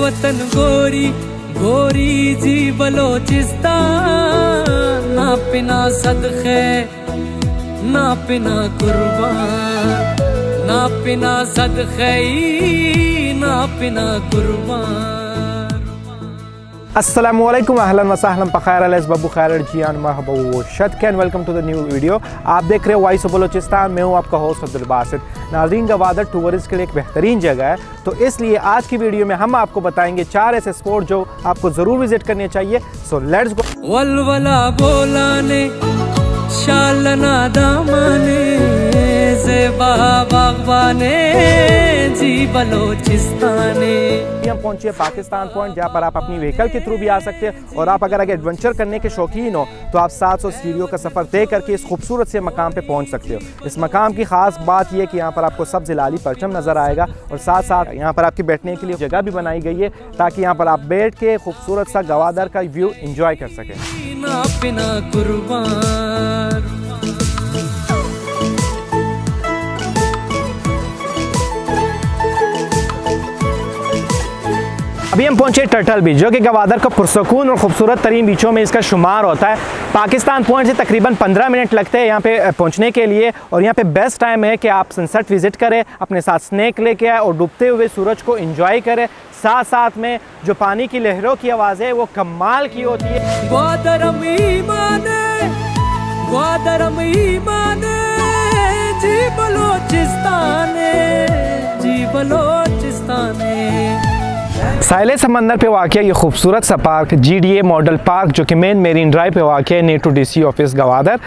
वतन गोरी गोरी जी बलोचिस्तान, ना पिना सदखे ना पिना कुर्बान, ना पिना सदखे ना पिना कुर्बान। अस्सलामुअलैकुम, अहलन व सहलन, बखैर अलैस बबू खैर जियान मरहबा व शतकन। Welcome to the new video. आप देख रहे हो वॉइस ऑफ बलोचिस्तान। मैं हूँ आपका होस्ट अब्दुल बासित। नाज़रीन, गवादर टूरिस्ट के लिए एक बेहतरीन जगह है, तो इसलिए आज की वीडियो में हम आपको बताएंगे 4 ऐसे स्पॉट जो आपको ज़रूर विजिट करने चाहिए। So let's go. वलवला बोलाने शालना दामाने ज़ेबा बागबाने जी बलोचिस्ताने। हम पहुंचे पाकिस्तान पॉइंट, जहां पर आप अपनी व्हीकल के थ्रू भी आ सकते हैं, और आप अगर एडवेंचर करने के शौकीन हो तो आप 700 सीढ़ियों का सफ़र तय करके इस खूबसूरत से मकाम पे पहुंच सकते हो। इस मकाम की ख़ास बात यह कि यहाँ पर आपको सब्ज़ लाली परचम नज़र आएगा, और साथ साथ यहाँ पर आपके बैठने के लिए जगह भी बनाई गई है ताकि यहाँ पर आप बैठ के खूबसूरत सा गवादर का व्यू इंजॉय कर सकें। अभी हम पहुंचे टर्टल बीच, जो कि गवादर का पुरसकून और खूबसूरत तरीन बीचों में इसका शुमार होता है। पाकिस्तान पॉइंट से तकरीबन 15 मिनट लगते हैं यहाँ पे पहुंचने के लिए, और यहाँ पे बेस्ट टाइम है कि आप सनसेट विज़िट करें, अपने साथ स्नैक लेके आए और डूबते हुए सूरज को एंजॉय करें। साथ साथ में जो पानी की लहरों की आवाज़ है वो कमाल की होती है। जी बलोचिस्ताने जी बलोचिस्ताने। साहिल समंदर पे वाक़ ये खूबसूरत सा पार्क GDA मॉडल पार्क, जो कि मेन मेरीन ड्राइव पे वाक़ है, नेटू DC ऑफिस गवादर।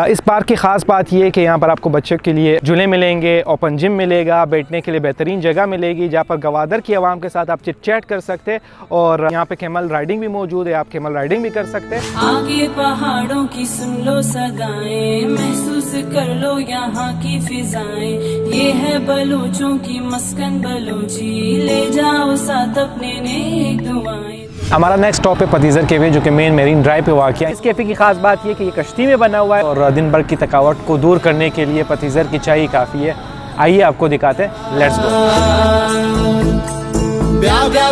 इस पार्क की ख़ास बात ये है कि यहाँ पर आपको बच्चों के लिए झूले मिलेंगे, ओपन जिम मिलेगा, बैठने के लिए बेहतरीन जगह मिलेगी जहाँ पर गवादर की आवाम के साथ आप चिट चैट कर सकते हैं, और यहाँ पे कैमल राइडिंग भी मौजूद है, आप कैमल राइडिंग भी कर सकते हैं। आगे पहाड़ों की सुन लो सदाएं, महसूस कर लो यहाँ की फिजाएं, ये है बलूचों की मस्कन बलूची, ले जाओ साथ अपने नेक दुआएं। हमारा नेक्स्ट स्टॉप है पतीज़र कैफे, जो कि मेन मेरीन ड्राइव पे वाक़ है। इस कैफ़े की खास बात यह कि ये कश्ती में बना हुआ है, और दिन भर की थकावट को दूर करने के लिए पतीज़र की चाय काफ़ी है। आइए आपको दिखाते हैं, लेट्स गो।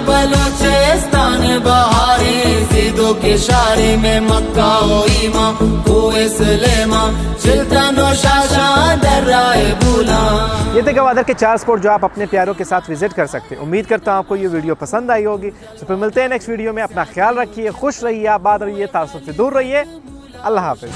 बलोचिस्तान बहारे ज़िदों के शारे में मक्का ओ ईमा कोए सलेमा चिल्तनो शाशा दर्राए बुला। ये थे गवादर के 4 स्पॉट जो आप अपने प्यारों के साथ विजिट कर सकते हैं। उम्मीद करता हूँ आपको ये वीडियो पसंद आई होगी। तो फिर मिलते हैं नेक्स्ट वीडियो में। अपना ख्याल रखिए, खुश रहिए, आबाद रहिए, तासुब से दूर रहिए। अल्लाह हाफिज़।